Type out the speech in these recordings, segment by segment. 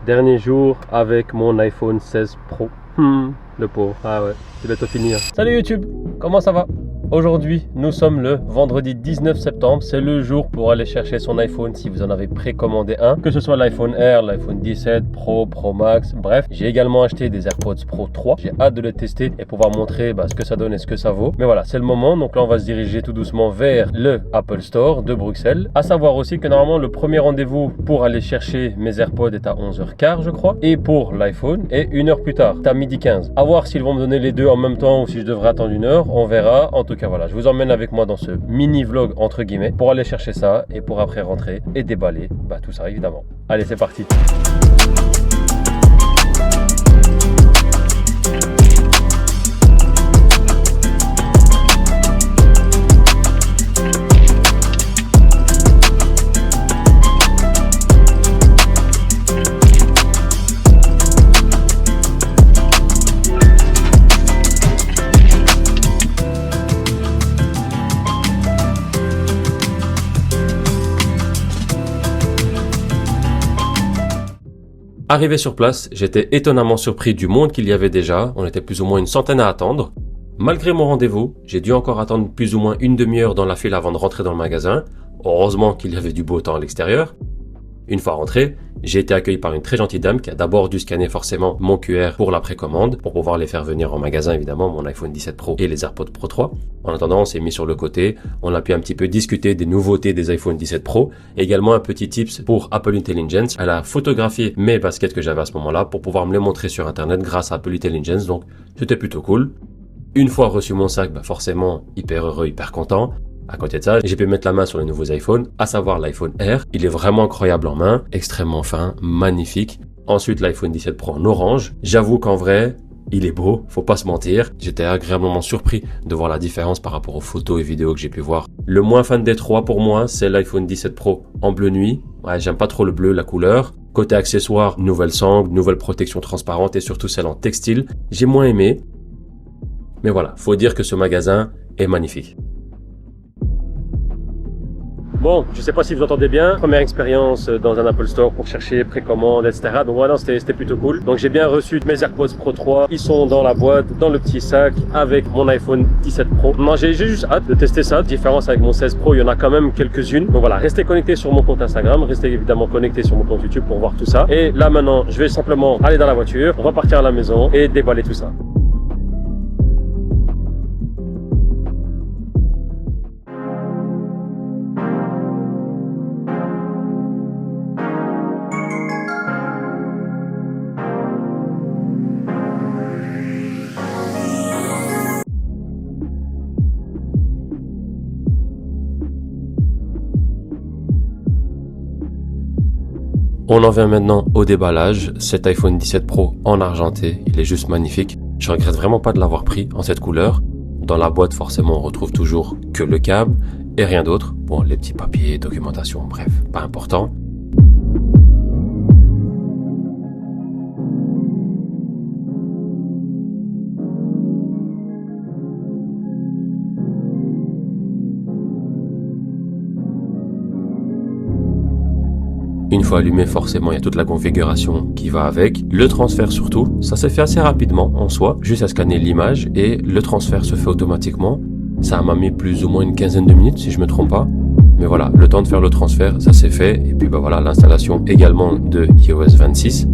Dernier jour avec mon iPhone 16 Pro. Le pauvre. Ah ouais, c'est bientôt fini. Salut YouTube, comment ça va? Aujourd'hui, nous sommes le vendredi 19 septembre. C'est le jour pour aller chercher son iPhone si vous en avez précommandé un. Que ce soit l'iPhone Air, l'iPhone 17, Pro, Pro Max, bref. J'ai également acheté des AirPods Pro 3. J'ai hâte de les tester et pouvoir montrer ce que ça donne et ce que ça vaut. Mais voilà, c'est le moment. Donc là, on va se diriger tout doucement vers le Apple Store de Bruxelles. À savoir aussi que normalement, le premier rendez-vous pour aller chercher mes AirPods est à 11h15, je crois. Et pour l'iPhone est 1 heure plus tard. C'est à 12h15. À voir s'ils vont me donner les deux en même temps ou si je devrais attendre 1 heure. On verra. En tout cas, voilà, je vous emmène avec moi dans ce mini vlog entre guillemets pour aller chercher ça et pour après rentrer et déballer tout ça évidemment. Allez, c'est parti. Arrivé sur place, j'étais étonnamment surpris du monde qu'il y avait déjà. On était plus ou moins une centaine à attendre. Malgré mon rendez-vous, j'ai dû encore attendre plus ou moins une demi-heure dans la file avant de rentrer dans le magasin. Heureusement qu'il y avait du beau temps à l'extérieur. Une fois rentré, j'ai été accueilli par une très gentille dame qui a d'abord dû scanner forcément mon QR pour la précommande, pour pouvoir les faire venir en magasin évidemment, mon iPhone 17 Pro et les AirPods Pro 3. En attendant, on s'est mis sur le côté, on a pu un petit peu discuter des nouveautés des iPhone 17 Pro, et également un petit tips pour Apple Intelligence. Elle a photographié mes baskets que j'avais à ce moment-là pour pouvoir me les montrer sur internet grâce à Apple Intelligence, donc c'était plutôt cool. Une fois reçu mon sac, forcément hyper heureux, hyper content. À côté de ça, j'ai pu mettre la main sur les nouveaux iPhones, à savoir l'iPhone Air. Il est vraiment incroyable en main, extrêmement fin, magnifique. Ensuite, l'iPhone 17 Pro en orange. J'avoue qu'en vrai, il est beau, faut pas se mentir. J'étais agréablement surpris de voir la différence par rapport aux photos et vidéos que j'ai pu voir. Le moins fan des trois pour moi, c'est l'iPhone 17 Pro en bleu nuit. Ouais, j'aime pas trop le bleu, la couleur. Côté accessoires, nouvelle sangle, nouvelle protection transparente et surtout celle en textile. J'ai moins aimé. Mais voilà, faut dire que ce magasin est magnifique. Bon, je sais pas si vous entendez bien, première expérience dans un Apple Store pour chercher précommande, etc. Donc voilà, c'était plutôt cool. Donc j'ai bien reçu mes AirPods Pro 3, ils sont dans la boîte, dans le petit sac, avec mon iPhone 17 Pro. Moi j'ai juste hâte de tester ça. Différence avec mon 16 Pro, il y en a quand même quelques-unes. Donc voilà, restez connectés sur mon compte Instagram, restez évidemment connectés sur mon compte YouTube pour voir tout ça. Et là maintenant, je vais simplement aller dans la voiture, repartir à la maison et déballer tout ça. On en vient maintenant au déballage. Cet iPhone 17 Pro en argenté, il est juste magnifique. Je regrette vraiment pas de l'avoir pris en cette couleur. Dans la boîte, forcément, on retrouve toujours que le câble et rien d'autre. Bon, les petits papiers, documentation, bref, pas important. Une fois allumé, forcément, il y a toute la configuration qui va avec. Le transfert surtout, ça s'est fait assez rapidement en soi, juste à scanner l'image et le transfert se fait automatiquement. Ça m'a mis plus ou moins une quinzaine de minutes si je me trompe pas. Mais voilà, le temps de faire le transfert, ça s'est fait. Et puis voilà, l'installation également de iOS 26.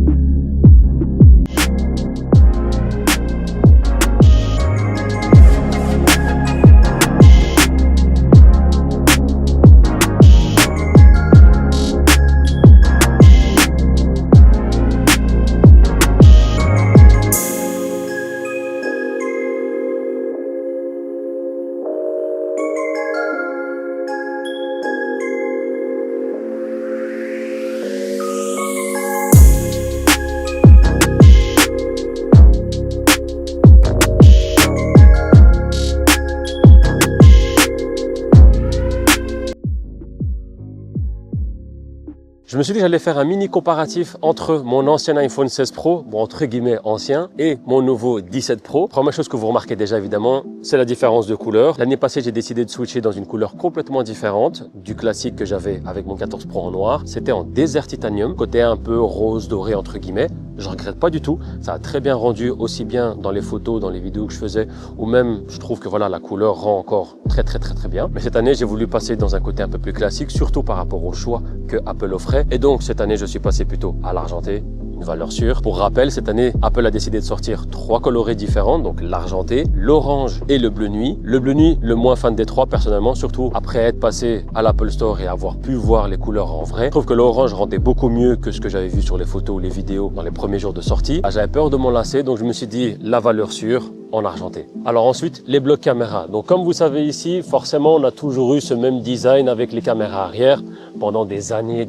Je me suis dit que j'allais faire un mini comparatif entre mon ancien iPhone 16 Pro, bon entre guillemets ancien, et mon nouveau 17 Pro. Première chose que vous remarquez déjà évidemment, c'est la différence de couleur. L'année passée, j'ai décidé de switcher dans une couleur complètement différente du classique que j'avais avec mon 14 Pro en noir. C'était en Desert Titanium, côté un peu rose doré entre guillemets. Je regrette pas du tout, ça a très bien rendu aussi bien dans les photos, dans les vidéos que je faisais, ou même je trouve que voilà la couleur rend encore très bien. Mais cette année j'ai voulu passer dans un côté un peu plus classique, surtout par rapport au choix que Apple offrait. Et donc cette année je suis passé plutôt à l'argenté, une valeur sûre. Pour rappel, cette année Apple a décidé de sortir 3 colorés différents, donc l'argenté, l'orange et le bleu nuit. Le bleu nuit, le moins fan des 3 personnellement, surtout après être passé à l'Apple Store et avoir pu voir les couleurs en vrai. Je trouve que l'orange rendait beaucoup mieux que ce que j'avais vu sur les photos ou les vidéos dans les premiers jours de sortie. J'avais peur de m'en lasser, donc je me suis dit la valeur sûre en argenté. Alors ensuite, les blocs caméra. Donc comme vous savez ici, forcément, on a toujours eu ce même design avec les caméras arrière pendant des années.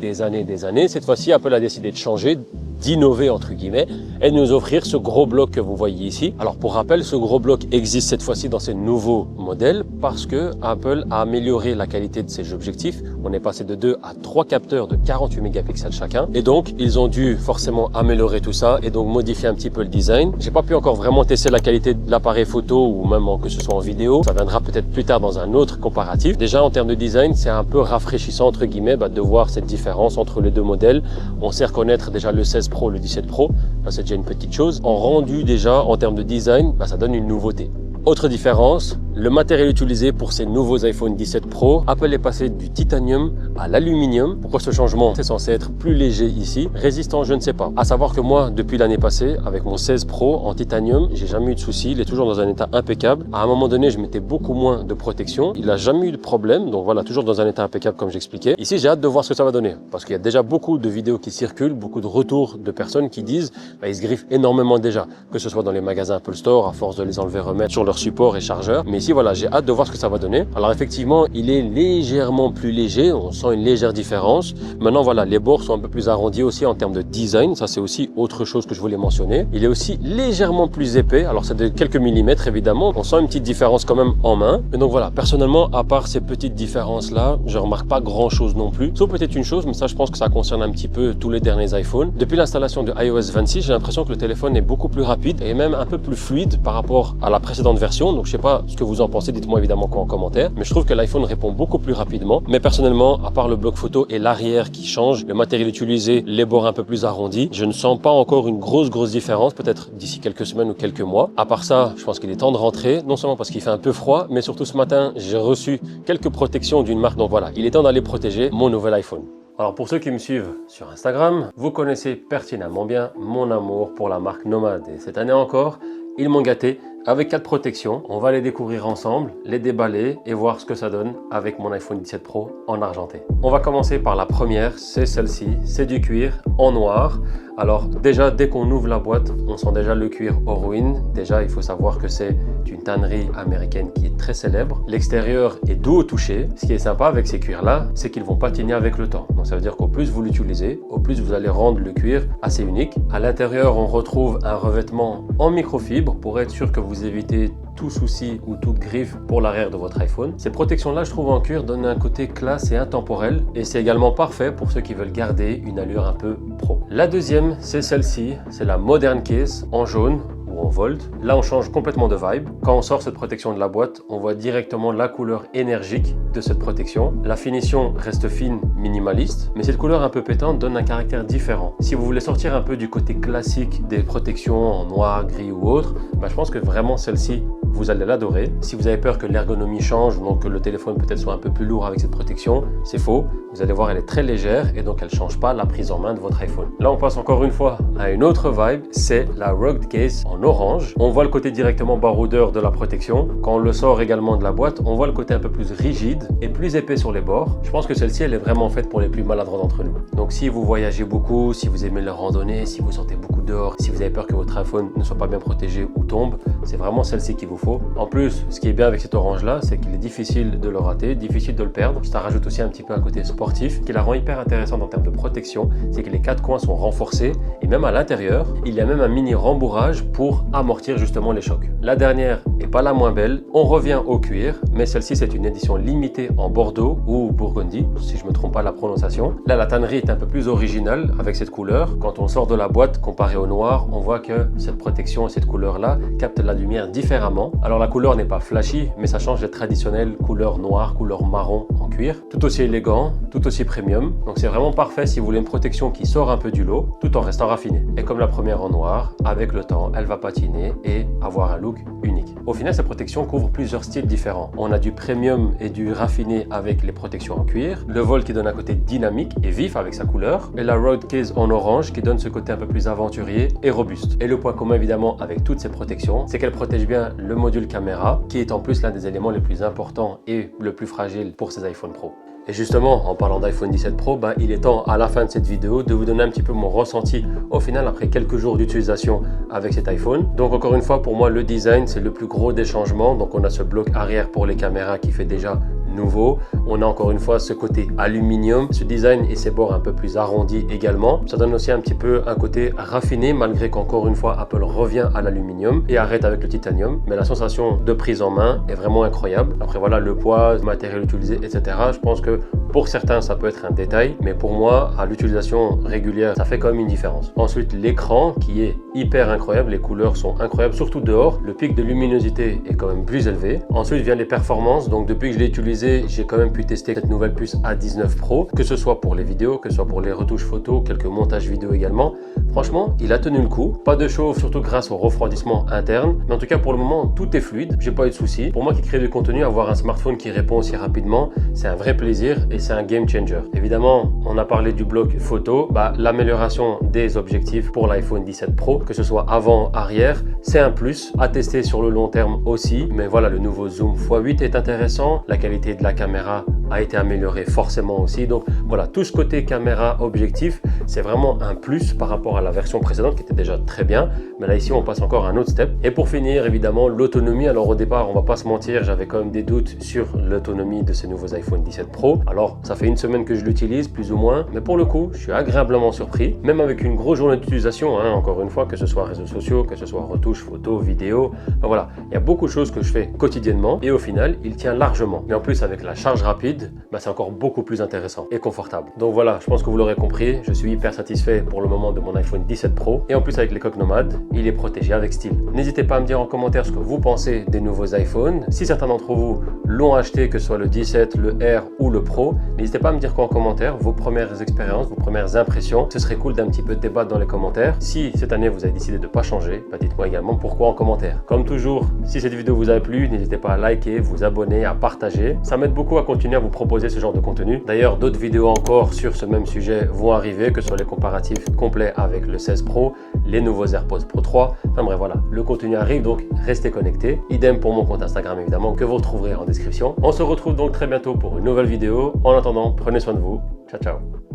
Cette fois-ci, Apple a décidé de changer, d'innover entre guillemets et de nous offrir ce gros bloc que vous voyez ici. Alors pour rappel, ce gros bloc existe cette fois-ci dans ces nouveaux modèles parce que Apple a amélioré la qualité de ses objectifs. On est passé de 2 à 3 capteurs de 48 mégapixels chacun et donc ils ont dû forcément améliorer tout ça et donc modifier un petit peu le design. J'ai pas pu encore vraiment tester la qualité de l'appareil photo ou même que ce soit en vidéo. Ça viendra peut-être plus tard dans un autre comparatif. Déjà en termes de design, c'est un peu rafraîchissant entre guillemets de voir cette différence entre les deux modèles. On sait reconnaître déjà le 16 Pro, le 17 Pro, c'est déjà une petite chose. En rendu déjà, en termes de design, ça donne une nouveauté. Autre différence, le matériel utilisé pour ces nouveaux iPhone 17 Pro, Apple est passé du titanium à l'aluminium. Pourquoi ce changement? C'est censé être plus léger ici, résistant, je ne sais pas. À savoir que moi, depuis l'année passée, avec mon 16 Pro en titanium, j'ai jamais eu de soucis, il est toujours dans un état impeccable. À un moment donné, je mettais beaucoup moins de protection, il n'a jamais eu de problème, donc voilà, toujours dans un état impeccable comme j'expliquais. Ici, j'ai hâte de voir ce que ça va donner, parce qu'il y a déjà beaucoup de vidéos qui circulent, beaucoup de retours de personnes qui disent, ils se griffent énormément déjà, que ce soit dans les magasins Apple Store, à force de les enlever remettre sur leur support et chargeur. Mais ici, voilà, j'ai hâte de voir ce que ça va donner. Alors effectivement, il est légèrement plus léger, on sent une légère différence. Maintenant, voilà, les bords sont un peu plus arrondis aussi en termes de design. Ça, c'est aussi autre chose que je voulais mentionner. Il est aussi légèrement plus épais. Alors, c'est de quelques millimètres, évidemment. On sent une petite différence quand même en main. Et donc voilà, personnellement, à part ces petites différences-là, je remarque pas grand-chose non plus. Sauf peut-être une chose, mais ça, je pense que ça concerne un petit peu tous les derniers iPhones. Depuis l'installation de iOS 26, j'ai l'impression que le téléphone est beaucoup plus rapide et même un peu plus fluide par rapport à la précédente version. Donc, je sais pas ce que vous en pensez, dites-moi évidemment en commentaire, mais je trouve que l'iPhone répond beaucoup plus rapidement. Mais personnellement, à part le bloc photo et l'arrière qui change, le matériel utilisé, les bords un peu plus arrondis, je ne sens pas encore une grosse différence, peut-être d'ici quelques semaines ou quelques mois. À part ça, je pense qu'il est temps de rentrer, non seulement parce qu'il fait un peu froid, mais surtout ce matin, j'ai reçu quelques protections d'une marque. Donc voilà, il est temps d'aller protéger mon nouvel iPhone. Alors pour ceux qui me suivent sur Instagram, vous connaissez pertinemment bien mon amour pour la marque Nomad. Et cette année encore, ils m'ont gâté avec 4 protections. On va les découvrir ensemble, les déballer et voir ce que ça donne avec mon iPhone 17 Pro en argenté. On va commencer par la première, c'est celle-ci. C'est du cuir en noir. Alors déjà, dès qu'on ouvre la boîte, on sent déjà le cuir Horween. Déjà, il faut savoir que c'est une tannerie américaine qui est très célèbre. L'extérieur est doux au toucher. Ce qui est sympa avec ces cuirs-là, c'est qu'ils vont patiner avec le temps. Donc ça veut dire qu'au plus vous l'utilisez, au plus vous allez rendre le cuir assez unique. À l'intérieur, on retrouve un revêtement en microfibre pour être sûr que vous évitez tout souci ou toute griffe pour l'arrière de votre iPhone. Ces protections-là, je trouve en cuir, donnent un côté classe et intemporel et c'est également parfait pour ceux qui veulent garder une allure un peu pro. La deuxième, c'est celle-ci, c'est la Modern Case en jaune ou en Volt. Là, on change complètement de vibe. Quand on sort cette protection de la boîte, on voit directement la couleur énergique de cette protection. La finition reste fine, minimaliste, mais cette couleur un peu pétante donne un caractère différent. Si vous voulez sortir un peu du côté classique des protections en noir, gris ou autre, je pense que vraiment celle-ci, vous allez l'adorer. Si vous avez peur que l'ergonomie change, donc que le téléphone peut-être soit un peu plus lourd avec cette protection, c'est faux. Vous allez voir, elle est très légère et donc elle ne change pas la prise en main de votre iPhone. Là, on passe encore une fois à une autre vibe, c'est la Rugged Case en orange. On voit le côté directement baroudeur de la protection. Quand on le sort également de la boîte, on voit le côté un peu plus rigide et plus épais sur les bords. Je pense que celle-ci, elle est vraiment faite pour les plus maladroits d'entre nous. Donc si vous voyagez beaucoup, si vous aimez la randonnée, si vous sortez beaucoup dehors, si vous avez peur que votre iPhone ne soit pas bien protégé ou tombe, c'est vraiment celle-ci qu'il vous faut. faut. En plus, ce qui est bien avec cet orange là, c'est qu'il est difficile de le rater, difficile de le perdre. Ça rajoute aussi un petit peu un côté sportif qui la rend hyper intéressante en termes de protection. C'est que les 4 coins sont renforcés et même à l'intérieur, il y a même un mini rembourrage pour amortir justement les chocs. La dernière est pas la moins belle. On revient au cuir, mais celle-ci c'est une édition limitée en Bordeaux ou Burgundy, si je me trompe pas la prononciation. Là, la tannerie est un peu plus originale avec cette couleur. Quand on sort de la boîte comparé au noir, on voit que cette protection et cette couleur-là captent la lumière différemment. Alors la couleur n'est pas flashy, mais ça change des traditionnelles couleurs noires, couleur marron en cuir. Tout aussi élégant, tout aussi premium. Donc c'est vraiment parfait si vous voulez une protection qui sort un peu du lot, tout en restant raffiné. Et comme la première en noir, avec le temps, elle va patiner et avoir un look unique. Au final, cette protection couvre plusieurs styles différents. On a du premium et du raffiné avec les protections en cuir, le vol qui donne un côté dynamique et vif avec sa couleur, et la road case en orange qui donne ce côté un peu plus aventurier et robuste. Et le point commun évidemment avec toutes ces protections, c'est qu'elle protège bien le module caméra, qui est en plus l'un des éléments les plus importants et le plus fragile pour ces iPhone Pro. Et justement, en parlant d'iPhone 17 Pro, il est temps à la fin de cette vidéo de vous donner un petit peu mon ressenti au final après quelques jours d'utilisation avec cet iPhone. Donc encore une fois, pour moi, le design, c'est le plus gros des changements. Donc on a ce bloc arrière pour les caméras qui fait déjà nouveau. On a encore une fois ce côté aluminium, ce design et ses bords un peu plus arrondis également. Ça donne aussi un petit peu un côté raffiné malgré qu'encore une fois Apple revient à l'aluminium et arrête avec le titanium. Mais la sensation de prise en main est vraiment incroyable. Après voilà, le poids, le matériel utilisé, etc. Je pense que pour certains ça peut être un détail, mais pour moi à l'utilisation régulière ça fait quand même une différence. Ensuite l'écran qui est hyper incroyable, les couleurs sont incroyables, surtout dehors. Le pic de luminosité est quand même plus élevé. Ensuite vient les performances. Donc depuis que je l'ai utilisé, j'ai quand même pu tester cette nouvelle puce A19 Pro, que ce soit pour les vidéos, que ce soit pour les retouches photos, quelques montages vidéo également. Franchement, il a tenu le coup. Pas de chauffe, surtout grâce au refroidissement interne. Mais en tout cas, pour le moment, tout est fluide. J'ai pas eu de soucis. Pour moi qui crée du contenu, avoir un smartphone qui répond aussi rapidement, c'est un vrai plaisir et c'est un game changer. Évidemment, on a parlé du bloc photo. L'amélioration des objectifs pour l'iPhone 17 Pro, que ce soit avant, arrière, c'est un plus à tester sur le long terme aussi. Mais voilà, le nouveau zoom x8 est intéressant. La qualité de la caméra a été améliorée forcément aussi. Donc voilà, tout ce côté caméra objectif, c'est vraiment un plus par rapport à la version précédente qui était déjà très bien. Mais là ici, on passe encore un autre step. Et pour finir, évidemment, l'autonomie. Alors au départ, on va pas se mentir, j'avais quand même des doutes sur l'autonomie de ces nouveaux iPhone 17 Pro. Alors ça fait une semaine que je l'utilise, plus ou moins. Mais pour le coup, je suis agréablement surpris. Même avec une grosse journée d'utilisation, encore une fois, que ce soit réseaux sociaux, que ce soit retouches, photos, vidéos. Voilà, il y a beaucoup de choses que je fais quotidiennement. Et au final, il tient largement. Mais en plus, avec la charge rapide, c'est encore beaucoup plus intéressant et confortable. Donc voilà, je pense que vous l'aurez compris, je suis hyper satisfait pour le moment de mon iPhone 17 Pro. Et en plus avec les coques nomades, il est protégé avec style. N'hésitez pas à me dire en commentaire ce que vous pensez des nouveaux iPhones. Si certains d'entre vous l'ont acheté, que ce soit le 17, le R ou le Pro, n'hésitez pas à me dire quoi en commentaire, vos premières expériences, vos premières impressions. Ce serait cool d'un petit peu débattre dans les commentaires. Si cette année vous avez décidé de ne pas changer, dites-moi également pourquoi en commentaire. Comme toujours, si cette vidéo vous a plu, n'hésitez pas à liker, vous abonner, à partager. Ça m'aide beaucoup à continuer à vous proposer ce genre de contenu. D'ailleurs, d'autres vidéos encore sur ce même sujet vont arriver, que ce soit les comparatifs complets avec le 16 Pro, les nouveaux AirPods Pro 3. Enfin bref, voilà, le contenu arrive, donc restez connectés. Idem pour mon compte Instagram évidemment, que vous retrouverez en description. On se retrouve donc très bientôt pour une nouvelle vidéo. En attendant, prenez soin de vous. Ciao, ciao.